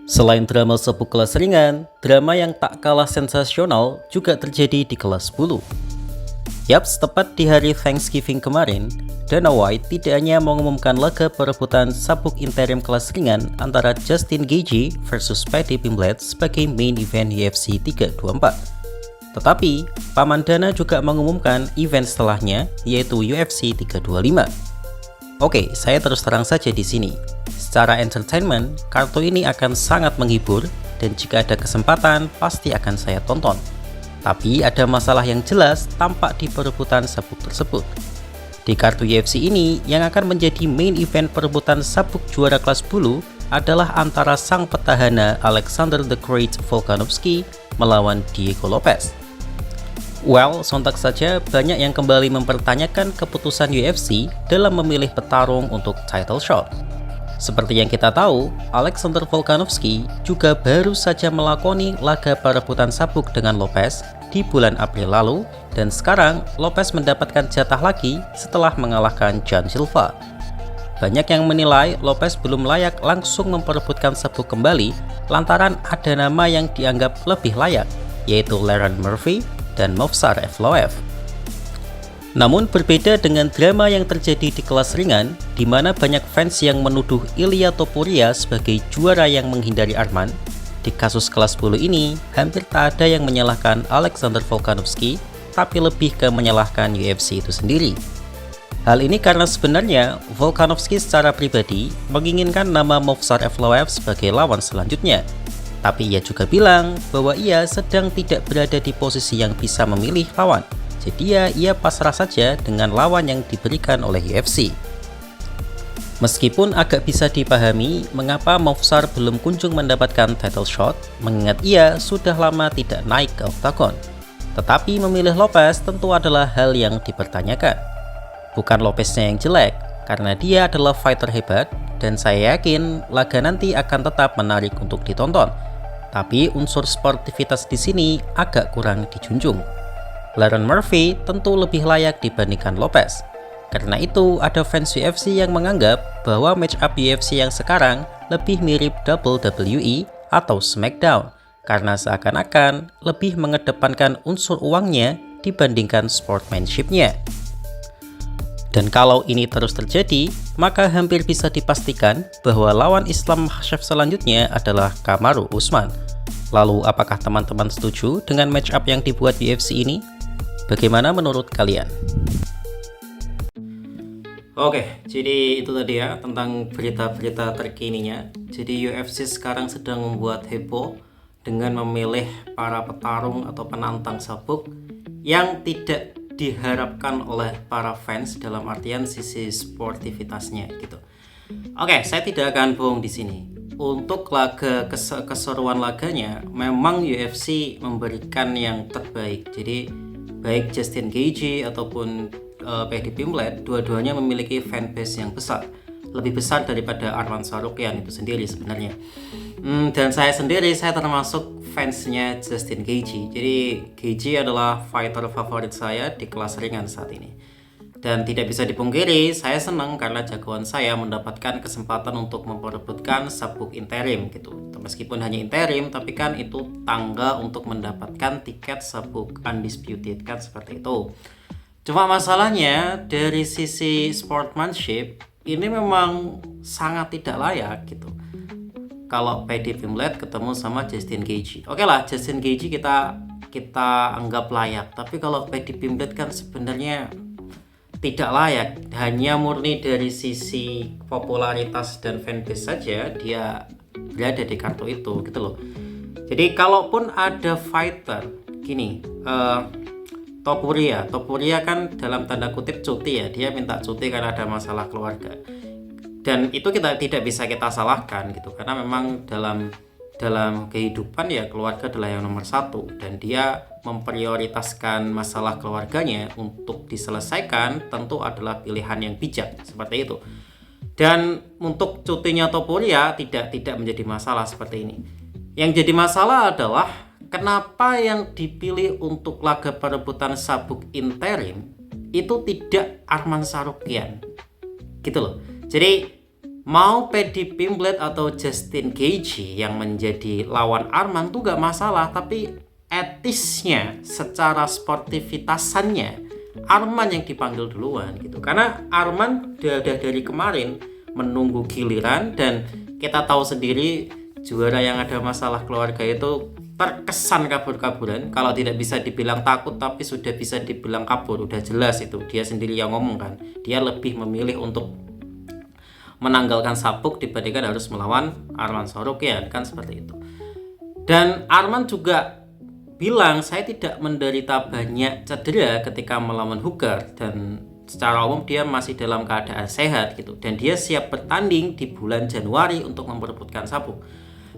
Selain drama sabuk kelas ringan, drama yang tak kalah sensasional juga terjadi di kelas bulu. Yaps, tepat di hari Thanksgiving kemarin, Dana White tidak hanya mengumumkan laga perebutan sabuk interim kelas ringan antara Justin Gaethje versus Paddy Pimblett sebagai main event UFC 324. Tetapi, Paman Dana juga mengumumkan event setelahnya, yaitu UFC 325. Oke, saya terus terang saja di sini. Secara entertainment, kartu ini akan sangat menghibur dan jika ada kesempatan pasti akan saya tonton. Tapi ada masalah yang jelas tampak di perebutan sabuk tersebut. Di kartu UFC ini, yang akan menjadi main event perebutan sabuk juara kelas bulu adalah antara sang petahana Alexander the Great Volkanovski melawan Diego Lopes. Well, sontak saja banyak yang kembali mempertanyakan keputusan UFC dalam memilih petarung untuk title shot. Seperti yang kita tahu, Alexander Volkanovski juga baru saja melakoni laga perebutan sabuk dengan Lopes di bulan April lalu dan sekarang Lopes mendapatkan jatah lagi setelah mengalahkan John Silva. Banyak yang menilai Lopes belum layak langsung memperebutkan sabuk kembali lantaran ada nama yang dianggap lebih layak, yaitu Lerone Murphy dan Movsar Evloev. Namun berbeda dengan drama yang terjadi di kelas ringan, di mana banyak fans yang menuduh Ilia Topuria sebagai juara yang menghindari Arman, di kasus kelas bulu ini hampir tak ada yang menyalahkan Alexander Volkanovski, tapi lebih ke menyalahkan UFC itu sendiri. Hal ini karena sebenarnya Volkanovski secara pribadi menginginkan nama Movsar Evloev sebagai lawan selanjutnya. Tapi ia juga bilang bahwa ia sedang tidak berada di posisi yang bisa memilih lawan. Jadi ia pasrah saja dengan lawan yang diberikan oleh UFC. Meskipun agak bisa dipahami mengapa Movsar belum kunjung mendapatkan title shot, mengingat ia sudah lama tidak naik ke oktagon. Tetapi memilih Lopes tentu adalah hal yang dipertanyakan. Bukan Lopesnya yang jelek, karena dia adalah fighter hebat dan saya yakin laga nanti akan tetap menarik untuk ditonton. Tapi unsur sportivitas di sini agak kurang dijunjung. Lerone Murphy tentu lebih layak dibandingkan Lopes. Karena itu ada fans UFC yang menganggap bahwa match up UFC yang sekarang lebih mirip WWE atau SmackDown karena seakan-akan lebih mengedepankan unsur uangnya dibandingkan sportsmanship-nya. Dan kalau ini terus terjadi, maka hampir bisa dipastikan bahwa lawan Islam Makhachev selanjutnya adalah Kamaru Usman. Lalu apakah teman-teman setuju dengan match up yang dibuat UFC ini? Bagaimana menurut kalian? Oke, jadi itu tadi ya tentang berita-berita terkininya. Jadi UFC sekarang sedang membuat heboh dengan memilih para petarung atau penantang sabuk yang tidak diharapkan oleh para fans dalam artian sisi sportivitasnya gitu. Oke, saya tidak akan bohong di sini. Untuk laga keseruan laganya, memang UFC memberikan yang terbaik. Jadi baik Justin Gaethje ataupun Paddy Pimblett, dua-duanya memiliki fanbase yang besar, lebih besar daripada Arman Tsarukyan itu sendiri sebenarnya. Dan saya termasuk fansnya Justin Gaethje. Jadi Gaethje adalah fighter favorit saya di kelas ringan saat ini. Dan tidak bisa dipungkiri, saya senang karena jagoan saya mendapatkan kesempatan untuk memperebutkan sabuk interim gitu. Meskipun hanya interim, tapi kan itu tangga untuk mendapatkan tiket sabuk undisputed kan seperti itu. Cuma masalahnya dari sisi sportsmanship ini memang sangat tidak layak gitu. Kalau Paddy Pimblett ketemu sama Justin Gaethje, oke lah, Justin Gaethje kita anggap layak. Tapi kalau Paddy Pimblett kan sebenarnya tidak layak. Hanya murni dari sisi popularitas dan fanbase saja dia berada di kartu itu gitu loh. Jadi kalaupun ada fighter gini, Topuria kan dalam tanda kutip cuti ya, dia minta cuti karena ada masalah keluarga. Dan itu kita tidak bisa kita salahkan gitu, karena memang dalam kehidupan ya keluarga adalah yang nomor satu dan dia memprioritaskan masalah keluarganya untuk diselesaikan tentu adalah pilihan yang bijak seperti itu. Dan untuk cutinya Topuria tidak menjadi masalah seperti ini. Yang jadi masalah adalah kenapa yang dipilih untuk laga perebutan sabuk interim itu tidak Arman Tsarukyan gitu loh. Jadi Mau Paddy Pimblett atau Justin Gaethje yang menjadi lawan Arman tuh gak masalah, tapi etisnya, secara sportivitasannya Arman yang dipanggil duluan gitu. Karena Arman udah dari kemarin menunggu giliran, dan kita tahu sendiri juara yang ada masalah keluarga itu terkesan kabur-kaburan. Kalau tidak bisa dibilang takut, tapi sudah bisa dibilang kabur. Udah jelas itu, dia sendiri yang ngomong kan. Dia lebih memilih untuk menanggalkan sabuk dibandingkan harus melawan Arman Tsarukyan, kan seperti itu. Dan Arman juga bilang, saya tidak menderita banyak cedera ketika melawan Hooker, dan secara umum dia masih dalam keadaan sehat gitu, dan dia siap bertanding di bulan Januari untuk memperebutkan sabuk.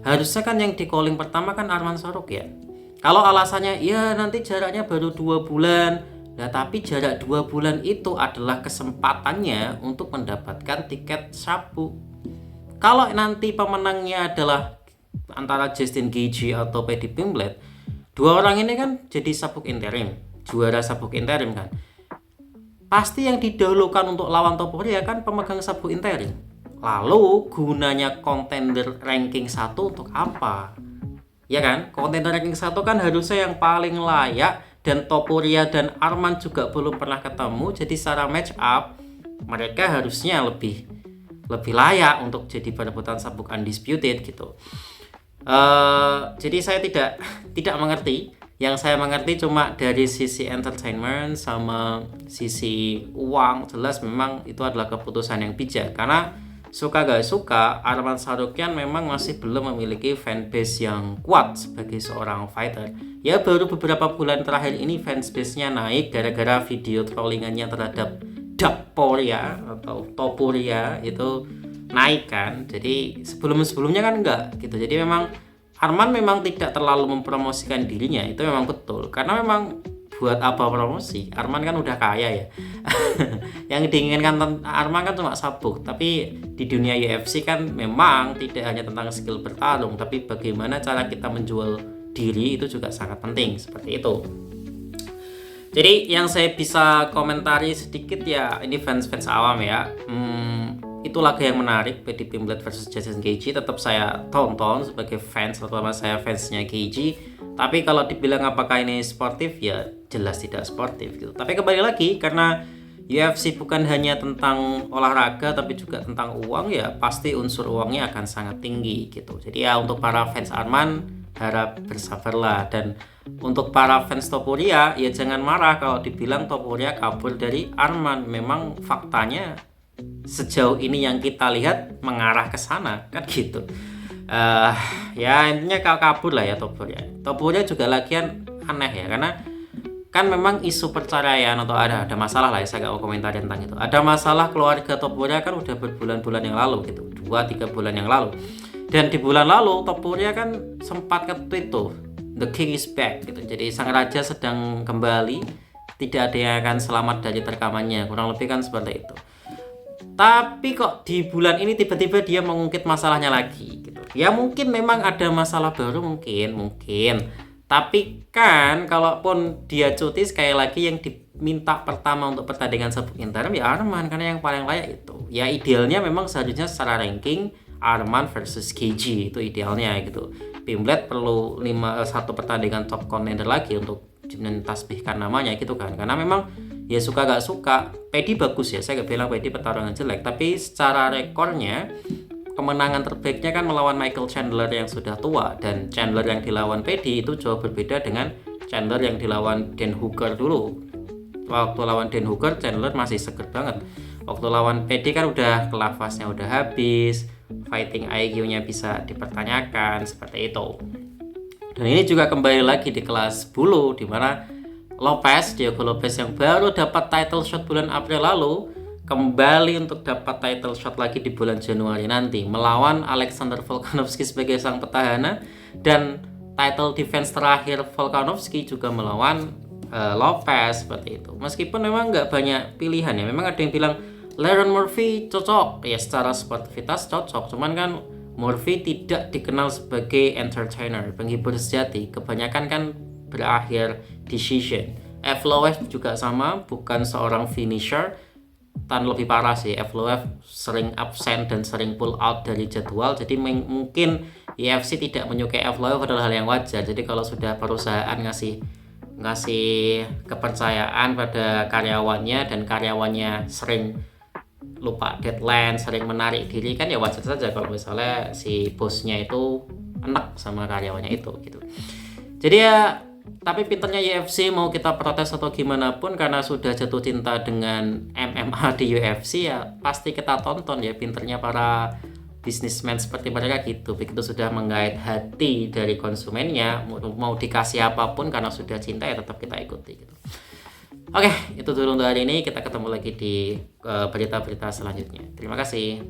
Harusnya kan yang di calling pertama kan Arman Tsarukyan. Kalau alasannya ya nanti jaraknya baru 2 bulan, nah tapi jarak 2 bulan itu adalah kesempatannya untuk mendapatkan tiket sabuk. Kalau nanti pemenangnya adalah antara Justin Gaethje atau Paddy Pimblett, dua orang ini kan jadi sabuk interim, juara sabuk interim kan. Pasti yang didahulukan untuk lawan Topuria kan pemegang sabuk interim. Lalu gunanya kontender ranking 1 untuk apa? Ya kan, kontender ranking 1 kan harusnya yang paling layak, dan Topuria dan Arman juga belum pernah ketemu. Jadi secara match up mereka harusnya lebih layak untuk jadi perebutan sabuk undisputed gitu. Jadi saya tidak mengerti. Yang saya mengerti cuma dari sisi entertainment sama sisi uang. Jelas memang itu adalah keputusan yang bijak, karena suka gak suka Arman Tsarukyan memang masih belum memiliki fanbase yang kuat sebagai seorang fighter. Ya baru beberapa bulan terakhir ini fansbase-nya naik gara-gara video trollingannya terhadap Topuria atau Topuria itu naik kan. Jadi sebelumnya kan enggak gitu. Jadi memang Arman memang tidak terlalu mempromosikan dirinya, itu memang betul. Karena memang buat apa promosi? Arman kan udah kaya ya. Yang diinginkan Arman kan cuma sabuk. Tapi di dunia UFC kan memang tidak hanya tentang skill bertarung, tapi bagaimana cara kita menjual diri itu juga sangat penting, seperti itu. Jadi yang saya bisa komentari sedikit ya, ini fans awam ya. Itu laga yang menarik, Paddy Pimblett versus Justin Gaethje. Tetap saya tonton sebagai fans, terutama saya fansnya Gaethje. Tapi kalau dibilang apakah ini sportif, ya jelas tidak sportif gitu. Tapi kembali lagi, karena UFC bukan hanya tentang olahraga tapi juga tentang uang, ya pasti unsur uangnya akan sangat tinggi gitu. Jadi ya untuk para fans Arman harap bersabarlah, dan untuk para fans Topuria ya jangan marah kalau dibilang Topuria kabur dari Arman. Memang faktanya sejauh ini yang kita lihat mengarah ke sana kan gitu. Ya intinya kabur lah ya Topuria juga lagian aneh ya, karena kan memang isu perceraian atau ada masalah lah ya, saya gak mau komentar tentang itu. Ada masalah keluarga Topuria kan udah berbulan-bulan yang lalu gitu, 2-3 bulan yang lalu. Dan di bulan lalu Topuria kan sempat nge-tweet tuh, the king is back gitu. Jadi sang raja sedang kembali, tidak ada yang akan selamat dari terkamannya, kurang lebih kan seperti itu. Tapi kok di bulan ini tiba-tiba dia mengungkit masalahnya lagi gitu. Ya mungkin memang ada masalah baru, mungkin. Tapi kan kalaupun dia cuti, sekali lagi yang diminta pertama untuk pertandingan sabuk interim ya Arman, karena yang paling layak itu. Ya idealnya memang seharusnya secara ranking Arman versus Gaethje, itu idealnya gitu. Pimblett perlu 1 pertandingan top contender lagi untuk mentasbihkan namanya gitu kan. Karena memang ya suka gak suka, Paddy bagus ya, saya gak bilang Paddy pertarungan jelek, tapi secara rekornya kemenangan terbaiknya kan melawan Michael Chandler yang sudah tua, dan Chandler yang dilawan Paddy itu jauh berbeda dengan Chandler yang dilawan Dan Hooker dulu. Waktu lawan Dan Hooker Chandler masih seger banget. Waktu lawan Paddy kan udah kelasnya udah habis, fighting IQ-nya bisa dipertanyakan, seperti itu. Dan ini juga kembali lagi di kelas bulu, di mana Diego Lopez yang baru dapat title shot bulan April lalu kembali untuk dapat title shot lagi di bulan Januari nanti melawan Alexander Volkanovski sebagai sang petahana, dan title defense terakhir Volkanovski juga melawan Lopez, seperti itu. Meskipun memang nggak banyak pilihan ya, memang ada yang bilang Lerone Murphy cocok ya, secara sportivitas cocok, cuman kan Murphy tidak dikenal sebagai entertainer, penghibur sejati, kebanyakan kan berakhir decision. Evloev juga sama, bukan seorang finisher, lebih parah sih. FLOF sering absen dan sering pull out dari jadwal, jadi mungkin UFC tidak menyukai FLOF adalah hal yang wajar. Jadi kalau sudah perusahaan ngasih kepercayaan pada karyawannya dan karyawannya sering lupa deadline, sering menarik diri, kan ya wajar saja kalau misalnya si bosnya itu enak sama karyawannya itu gitu. Jadi ya, tapi pinternya UFC, mau kita protes atau gimana pun, karena sudah jatuh cinta dengan MMA di UFC ya pasti kita tonton ya. Pinternya para bisnismen seperti mereka gitu, begitu sudah menggait hati dari konsumennya, mau dikasih apapun karena sudah cinta ya tetap kita ikuti gitu. Oke, itu dulu untuk hari ini. Kita ketemu lagi di berita-berita selanjutnya. Terima kasih.